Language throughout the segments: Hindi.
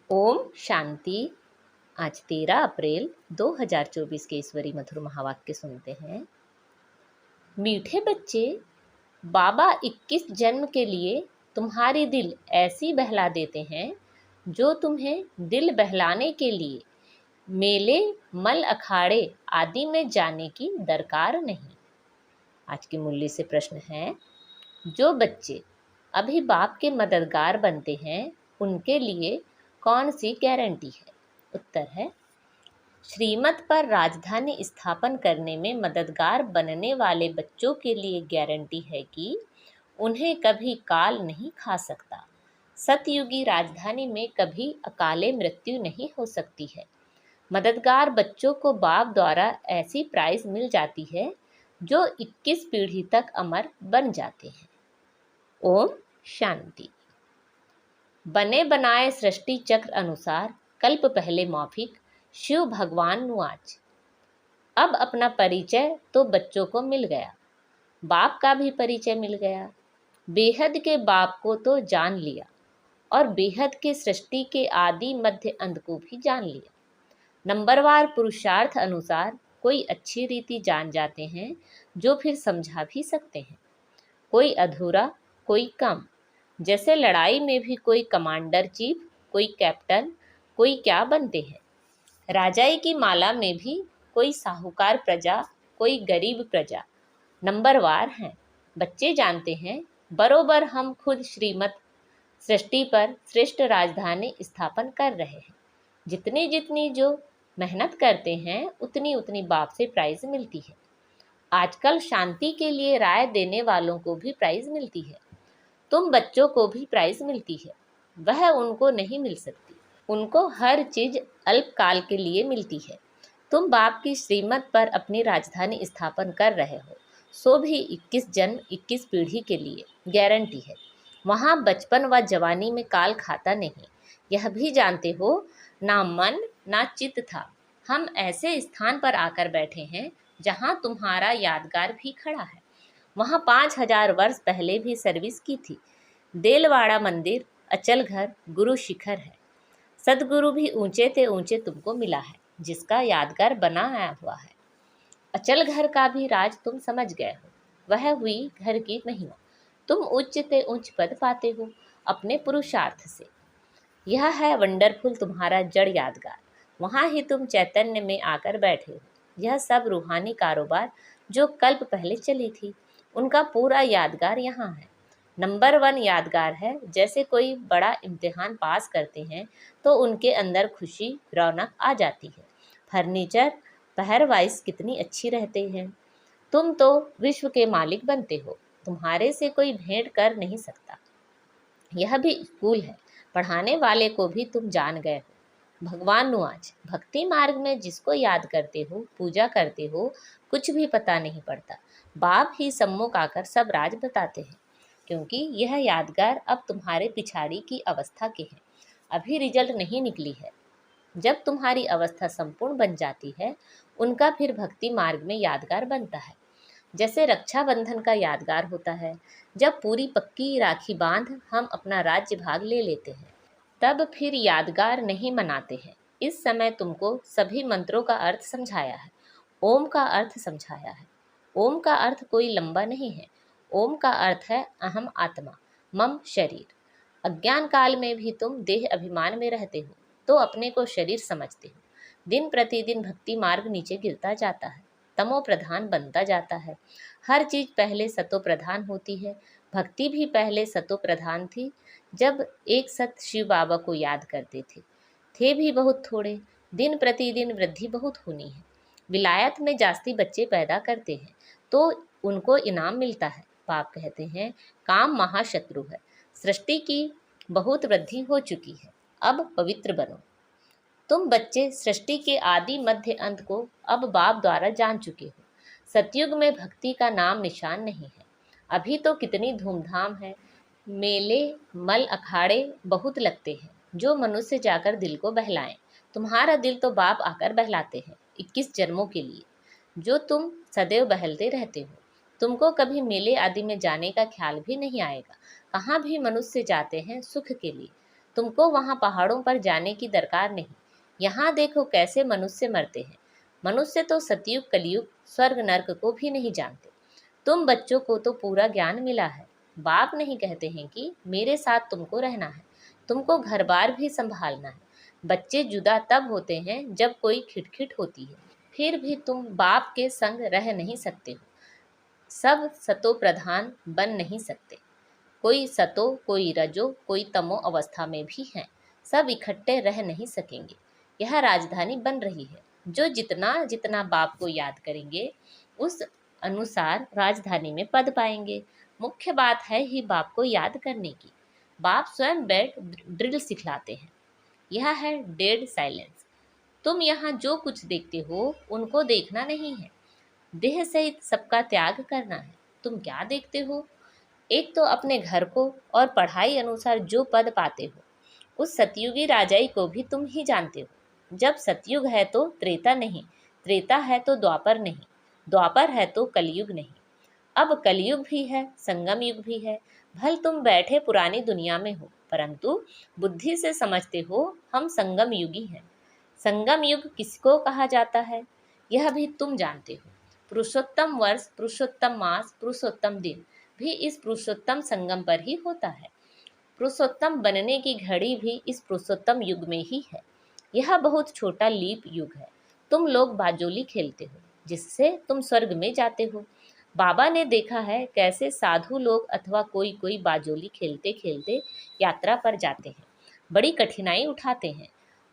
ओम शांति। आज 13 अप्रैल 2024 के ईश्वरी मधुर महावाक्य सुनते हैं। मीठे बच्चे, बाबा 21 जन्म के लिए तुम्हारी दिल ऐसी बहला देते हैं जो तुम्हें दिल बहलाने के लिए मेले, मल अखाड़े आदि में जाने की दरकार नहीं। आज के मूल्य से प्रश्न है, जो बच्चे अभी बाप के मददगार बनते हैं उनके लिए कौन सी गारंटी है? उत्तर है, श्रीमत पर राजधानी स्थापन करने में मददगार बनने वाले बच्चों के लिए गारंटी है कि उन्हें कभी काल नहीं खा सकता। सतयुगी राजधानी में कभी अकाले मृत्यु नहीं हो सकती है। मददगार बच्चों को बाप द्वारा ऐसी प्राइज मिल जाती है जो 21 पीढ़ी तक अमर बन जाते हैं। ओम शांति। बने बनाए सृष्टि चक्र अनुसार कल्प पहले मौफिक शिव भगवान नुआज। अब अपना परिचय तो बच्चों को मिल गया, बाप का भी परिचय मिल गया। बेहद के बाप को तो जान लिया और बेहद के सृष्टि के आदि मध्य अंत को भी जान लिया। नंबरवार पुरुषार्थ अनुसार कोई अच्छी रीति जान जाते हैं जो फिर समझा भी सकते हैं, कोई अधूरा कोई कम। जैसे लड़ाई में भी कोई कमांडर चीफ, कोई कैप्टन, कोई क्या बनते हैं। राजाई की माला में भी कोई साहूकार प्रजा, कोई गरीब प्रजा। नंबरवार हैं। बच्चे जानते हैं बरोबर हम खुद श्रीमत सृष्टि पर श्रेष्ठ राजधानी स्थापन कर रहे हैं। जितनी जितनी जो मेहनत करते हैं उतनी उतनी बाप से प्राइज मिलती है। आजकल शांति के लिए राय देने वालों को भी प्राइज मिलती है। तुम बच्चों को भी प्राइज मिलती है, वह उनको नहीं मिल सकती। उनको हर चीज अल्पकाल के लिए मिलती है। तुम बाप की श्रीमत पर अपनी राजधानी स्थापन कर रहे हो, सो भी 21 जन्म 21 पीढ़ी के लिए गारंटी है। वहाँ बचपन व जवानी में काल खाता नहीं। यह भी जानते हो, ना मन ना चित्त था। हम ऐसे स्थान पर आकर बैठे हैं जहाँ तुम्हारा यादगार भी खड़ा है। वहाँ 5000 वर्ष पहले भी सर्विस की थी। देलवाड़ा मंदिर, अचल घर, गुरु शिखर है। सदगुरु भी ऊंचे ते ऊंचे तुमको मिला है, जिसका यादगार बना आया हुआ है। अचल घर का भी राज तुम समझ गए हो। वह हुई घर की महिमा। तुम उच्च ते उच्च पद पाते हो अपने पुरुषार्थ से। यह है वंडरफुल तुम्हारा जड़ यादगार। वहाँ ही तुम चैतन्य में आकर बैठे हो। यह सब रूहानी कारोबार जो कल्प पहले चली थी, उनका पूरा यादगार यहाँ है। नंबर 1 यादगार है। जैसे कोई बड़ा इम्तिहान पास करते हैं तो उनके अंदर खुशी रौनक आ जाती है। फर्नीचर पहरवाइज कितनी अच्छी रहते हैं। तुम तो विश्व के मालिक बनते हो, तुम्हारे से कोई भेंट कर नहीं सकता। यह भी स्कूल है, पढ़ाने वाले को भी तुम जान गए हो। भगवान नुआज, भक्ति मार्ग में जिसको याद करते हो, पूजा करते हो, कुछ भी पता नहीं पड़ता। बाप ही सम्मुख आकर सब राज बताते हैं, क्योंकि यह यादगार अब तुम्हारे पिछाड़ी की अवस्था के हैं। अभी रिजल्ट नहीं निकली है। जब तुम्हारी अवस्था संपूर्ण बन जाती है, उनका फिर भक्ति मार्ग में यादगार बनता है। जैसे रक्षाबंधन का यादगार होता है, जब पूरी पक्की राखी बांध हम अपना राज्य भाग ले लेते हैं, तब फिर यादगार नहीं मनाते हैं। इस समय तुमको सभी मंत्रों का अर्थ समझाया है। ओम का अर्थ समझाया है। ओम का अर्थ कोई लंबा नहीं है। ओम का अर्थ है अहम आत्मा, मम शरीर। अज्ञान काल में भी तुम देह अभिमान में रहते हो तो अपने को शरीर समझते हो। दिन प्रतिदिन भक्ति मार्ग नीचे गिरता जाता है, तमो प्रधान बनता जाता है। हर चीज पहले सतो प्रधान होती है। भक्ति भी पहले सतो प्रधान थी। जब एक सत शिव बाबा को याद करते थे भी बहुत थोड़े। दिन प्रतिदिन वृद्धि बहुत होनी है। विलायत में जास्ती बच्चे पैदा करते हैं तो उनको इनाम मिलता है। बाप कहते हैं काम महाशत्रु है। सृष्टि की बहुत वृद्धि हो चुकी है, अब पवित्र बनो। तुम बच्चे सृष्टि के आदि मध्य अंत को अब बाप द्वारा जान चुके हो। सतयुग में भक्ति का नाम निशान नहीं है। अभी तो कितनी धूमधाम है। मेले मल अखाड़े बहुत लगते हैं जो मनुष्य जाकर दिल को बहलाएं। तुम्हारा दिल तो बाप आकर बहलाते हैं 21 जन्मों के लिए, जो तुम सदैव बहलते रहते हो। तुमको कभी मेले आदि में जाने का ख्याल भी नहीं आएगा। कहाँ भी मनुष्य जाते हैं सुख के लिए, तुमको वहाँ पहाड़ों पर जाने की दरकार नहीं। यहाँ देखो कैसे मनुष्य मरते हैं। मनुष्य तो सतयुग कलयुग स्वर्ग नर्क को भी नहीं जानते। तुम बच्चों को तो पूरा ज्ञान मिला है। बाप नहीं कहते हैं कि मेरे साथ तुमको रहना है, तुमको घर बार भी संभालना है। बच्चे जुदा तब होते हैं जब कोई खिटखिट होती है, फिर भी तुम बाप के संग रह नहीं सकते हो। सब सतो प्रधान बन नहीं सकते। कोई सतो, कोई रजो, कोई तमो अवस्था में भी हैं। सब इकट्ठे रह नहीं सकेंगे। यह राजधानी बन रही है। जो जितना जितना बाप को याद करेंगे उस अनुसार राजधानी में पद पाएंगे। मुख्य बात है ही बाप को याद करने की। बाप स्वयं बैठ ड्रिल सिखलाते हैं। यह है डेड साइलेंस। तुम यहाँ जो कुछ देखते हो उनको देखना नहीं है, देह सहित सबका त्याग करना है। तुम क्या देखते हो? एक तो अपने घर को और पढ़ाई अनुसार जो पद पाते हो, उस सतयुगी राजाई को भी तुम ही जानते हो। जब सतयुग है तो त्रेता नहीं, त्रेता है तो द्वापर नहीं, द्वापर है तो कलयुग नहीं। अब कलयुग भी है, संगम युग भी है। भल तुम बैठे पुरानी दुनिया में हो, परंतु बुद्धि से समझते हो हम संगम युगी हैं। संगम युग किसको कहा जाता है यह भी तुम जानते हो। पुरुषोत्तम वर्ष, पुरुषोत्तम मास, पुरुषोत्तम दिन भी इस पुरुषोत्तम संगम पर ही होता है। पुरुषोत्तम बनने की घड़ी भी इस पुरुषोत्तम युग में ही है। यह बहुत छोटा लीप युग है। तुम लोग बाजोली खेलते हो, जिससे तुम स्वर्ग में जाते हो। बाबा ने देखा है कैसे साधु लोग अथवा कोई कोई बाजोली खेलते खेलते यात्रा पर जाते हैं, बड़ी कठिनाई उठाते हैं।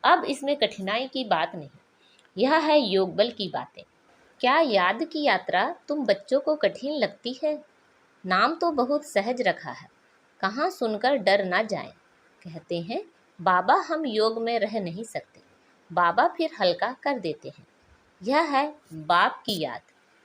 अब इसमें कठिनाई की बात नहीं, यह है योग बल की बातें। क्या याद की यात्रा तुम बच्चों को कठिन लगती है? नाम तो बहुत सहज रखा है, कहाँ सुनकर डर ना जाए। कहते हैं बाबा हम योग में रह नहीं सकते, बाबा फिर हल्का कर देते हैं। यह है बाप की याद।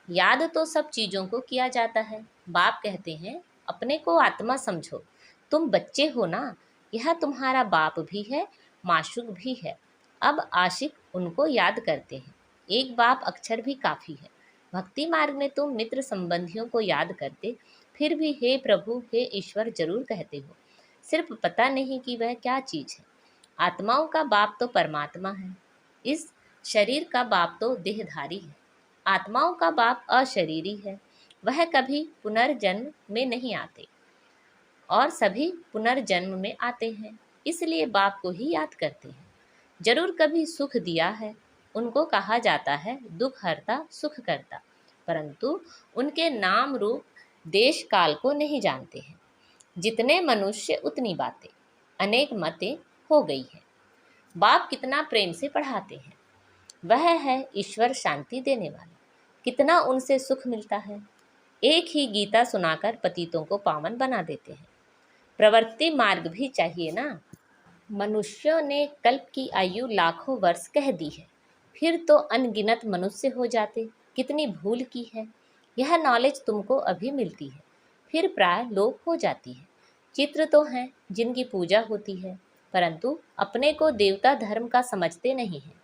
याद तो सब चीज़ों को किया जाता है। बाप कहते हैं अपने को आत्मा समझो, तुम बच्चे हो ना। यह तुम्हारा बाप भी है, माशूक भी है। अब आशिक उनको याद करते हैं। एक बाप अक्षर भी काफ़ी है। भक्ति मार्ग में तुम मित्र संबंधियों को याद करते फिर भी हे प्रभु, हे ईश्वर जरूर कहते हो। सिर्फ पता नहीं कि वह क्या चीज़ है। आत्माओं का बाप तो परमात्मा है, इस शरीर का बाप तो देहधारी है। आत्माओं का बाप अशरीरी है, वह कभी पुनर्जन्म में नहीं आते और सभी पुनर्जन्म में आते हैं, इसलिए बाप को ही याद करते हैं। जरूर कभी सुख दिया है, उनको कहा जाता है दुख हरता सुख करता, परंतु उनके नाम रूप देश काल को नहीं जानते हैं। जितने मनुष्य उतनी बातें, अनेक मतें हो गई हैं। बाप कितना प्रेम से पढ़ाते हैं। वह है ईश्वर शांति देने वाला। कितना उनसे सुख मिलता है। एक ही गीता सुनाकर पतितों को पावन बना देते हैं। प्रवृत्ति मार्ग भी चाहिए ना। मनुष्यों ने कल्प की आयु लाखों वर्ष कह दी है, फिर तो अनगिनत मनुष्य हो जाते। कितनी भूल की है। यह नॉलेज तुमको अभी मिलती है, फिर प्राय लोप हो जाती है। चित्र तो हैं जिनकी पूजा होती है, परंतु अपने को देवता धर्म का समझते नहीं हैं।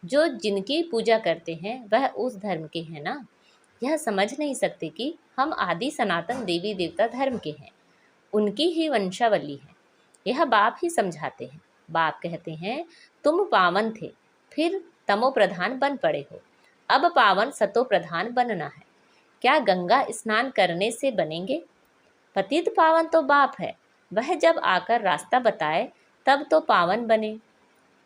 जो जिनकी पूजा करते हैं वह उस धर्म के हैं ना। यह समझ नहीं सकते कि हम आदि सनातन देवी देवता धर्म के हैं, उनकी ही वंशावली है। यह बाप ही समझाते हैं। बाप कहते हैं तुम पावन थे, फिर तमो प्रधान बन पड़े हो, अब पावन सतो प्रधान बनना है। क्या गंगा स्नान करने से बनेंगे? पतित पावन तो बाप है, वह जब आकर रास्ता बताए तब तो पावन बने।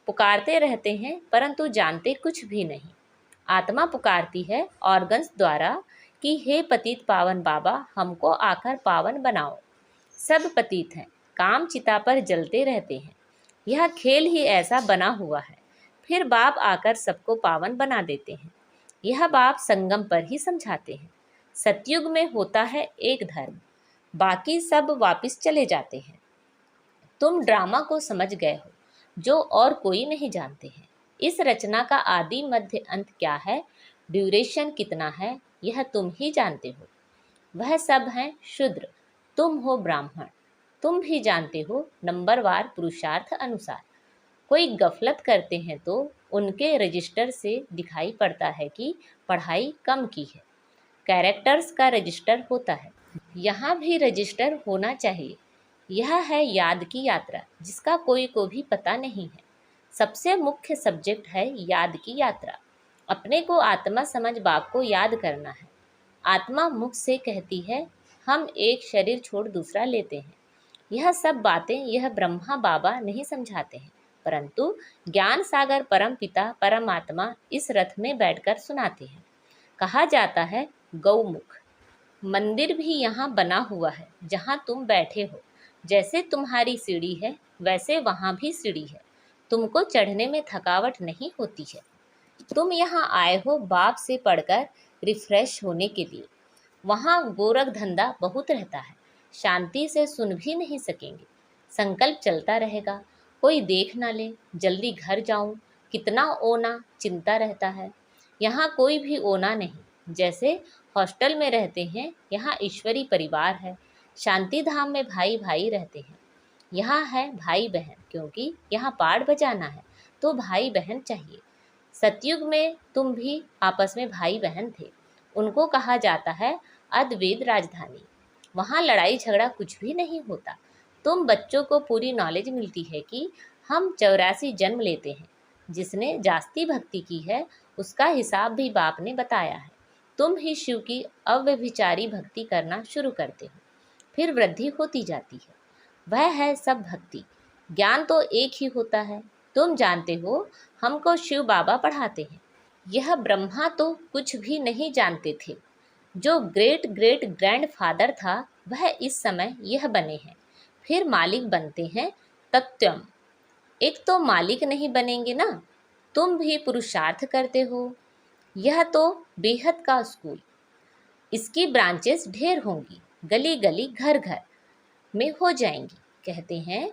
पुकारते रहते हैं परंतु जानते कुछ भी नहीं। आत्मा पुकारती है ऑर्गन्स द्वारा कि हे पतित पावन बाबा, हमको आकर पावन बनाओ। सब पतित हैं, काम चिता पर जलते रहते हैं। यह खेल ही ऐसा बना हुआ है। फिर बाप आकर सबको पावन बना देते हैं। यह बाप संगम पर ही समझाते हैं। सतयुग में होता है एक धर्म, बाकी सब वापिस चले जाते हैं। तुम ड्रामा को समझ गए हो, जो और कोई नहीं जानते हैं। इस रचना का आदि मध्य अंत क्या है, ड्यूरेशन कितना है, यह तुम ही जानते हो। वह सब हैं शूद्र, तुम हो ब्राह्मण। तुम भी जानते हो नंबरवार पुरुषार्थ अनुसार। कोई गफलत करते हैं तो उनके रजिस्टर से दिखाई पड़ता है कि पढ़ाई कम की है। कैरेक्टर्स का रजिस्टर होता है, यहाँ भी रजिस्टर होना चाहिए। यह है याद की यात्रा, जिसका कोई को भी पता नहीं है। सबसे मुख्य सब्जेक्ट है याद की यात्रा। अपने को आत्मा समझ बाप को याद करना है। आत्मा मुख से कहती है, हम एक शरीर छोड़ दूसरा लेते हैं। यह सब बातें यह ब्रह्मा बाबा नहीं समझाते हैं, परंतु ज्ञान सागर परम पिता परमात्मा इस रथ में बैठकर सुनाते हैं। कहा जाता है गौमुख। मंदिर भी यहाँ बना हुआ है जहाँ तुम बैठे हो। जैसे तुम्हारी सीढ़ी है वैसे वहाँ भी सीढ़ी है। तुमको चढ़ने में थकावट नहीं होती है। तुम यहाँ आए हो बाप से पढ़कर रिफ्रेश होने के लिए। वहाँ गोरख धंधा बहुत रहता है, शांति से सुन भी नहीं सकेंगे। संकल्प चलता रहेगा, कोई देख ना ले, जल्दी घर जाऊं, कितना ओना चिंता रहता है। यहाँ कोई भी ओना नहीं। जैसे हॉस्टल में रहते हैं, यहाँ ईश्वरी परिवार है। शांति धाम में भाई भाई रहते हैं। यहाँ है भाई बहन, क्योंकि यहाँ पाठ बजाना है तो भाई बहन चाहिए। सतयुग में तुम भी आपस में भाई बहन थे। उनको कहा जाता है अद्वैत राजधानी। वहाँ लड़ाई झगड़ा कुछ भी नहीं होता। तुम बच्चों को पूरी नॉलेज मिलती है कि हम 84 जन्म लेते हैं। जिसने जास्ती भक्ति की है उसका हिसाब भी बाप ने बताया है। तुम ही शिव की अव्यभिचारी भक्ति करना शुरू करते हो, फिर वृद्धि होती जाती है। वह है सब भक्ति। ज्ञान तो एक ही होता है। तुम जानते हो, हमको शिव बाबा पढ़ाते हैं। यह ब्रह्मा तो कुछ भी नहीं जानते थे। जो ग्रेट ग्रेट ग्रैंडफादर था वह इस समय यह बने हैं, फिर मालिक बनते हैं तत्वम। एक तो मालिक नहीं बनेंगे ना। तुम भी पुरुषार्थ करते हो। यह तो बेहद का स्कूल। इसकी ब्रांचेस ढेर होंगी, गली गली घर घर में हो जाएंगी। कहते हैं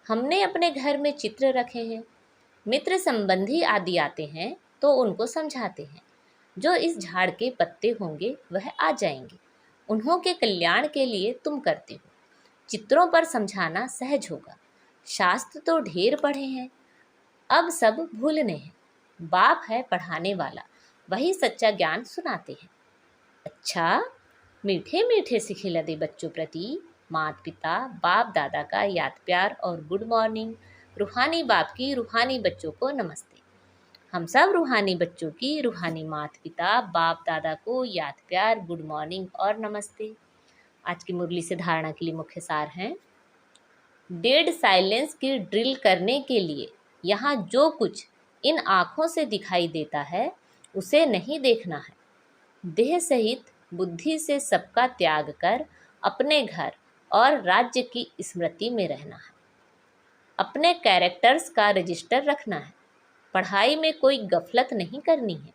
हमने अपने घर में चित्र रखे हैं। मित्र संबंधी आदि आते हैं तो उनको समझाते हैं। जो इस झाड़ के पत्ते होंगे वह आ जाएंगे। उन्हों के कल्याण के लिए तुम करते हो। चित्रों पर समझाना सहज होगा। शास्त्र तो ढेर पढ़े हैं, अब सब भूलने हैं। बाप है पढ़ाने वाला, वही सच्चा ज्ञान सुनाते हैं। अच्छा, मीठे मीठे से खिला दे बच्चों प्रति माता पिता बाप दादा का याद प्यार और गुड मॉर्निंग। रूहानी बाप की रूहानी बच्चों को नमस्ते। हम सब रूहानी बच्चों की रूहानी माता पिता बाप दादा को याद प्यार गुड मॉर्निंग और नमस्ते। आज की मुरली से धारणा के लिए मुख्य सार हैं। डेड साइलेंस की ड्रिल करने के लिए यहाँ जो कुछ इन आँखों से दिखाई देता है उसे नहीं देखना है। देह सहित बुद्धि से सबका त्याग कर अपने घर और राज्य की स्मृति में रहना है। अपने कैरेक्टर्स का रजिस्टर रखना है। पढ़ाई में कोई गफलत नहीं करनी है।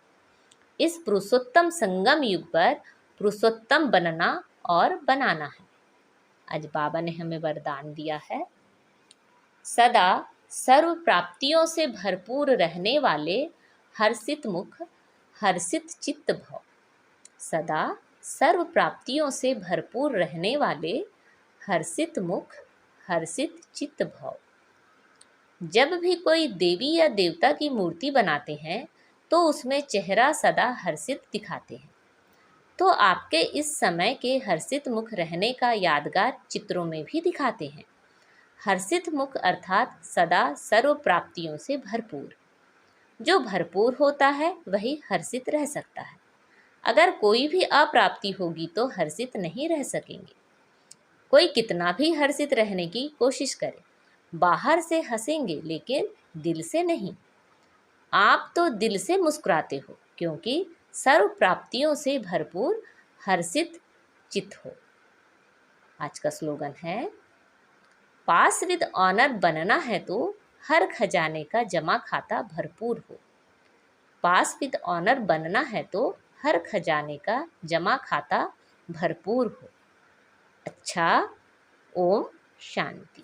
इस पुरुषोत्तम संगम युग पर पुरुषोत्तम बनना और बनाना है। आज बाबा ने हमें वरदान दिया है, सदा सर्व प्राप्तियों से भरपूर रहने वाले हर्षित मुख हर्षित चित्त भव। सदा सर्व प्राप्तियों से भरपूर रहने वाले हर्षित मुख हर्षित चित्त भव। जब भी कोई देवी या देवता की मूर्ति बनाते हैं तो उसमें चेहरा सदा हर्षित दिखाते हैं। तो आपके इस समय के हर्षित मुख रहने का यादगार चित्रों में भी दिखाते हैं। हर्षित मुख अर्थात सदा सर्व प्राप्तियों से भरपूर। जो भरपूर होता है वही हर्षित रह सकता है। अगर कोई भी अप्राप्ति होगी तो हर्षित नहीं रह सकेंगे। कोई कितना भी हर्षित रहने की कोशिश करे, बाहर से हंसेंगे लेकिन दिल से नहीं। आप तो दिल से मुस्कुराते हो क्योंकि सर्व प्राप्तियों से भरपूर हर्षित चित्त हो। आज का स्लोगन है, पास विद ऑनर बनना है तो हर खजाने का जमा खाता भरपूर हो। पास विद ऑनर बनना है तो हर खजाने का जमा खाता भरपूर हो। अच्छा, ओम शांति।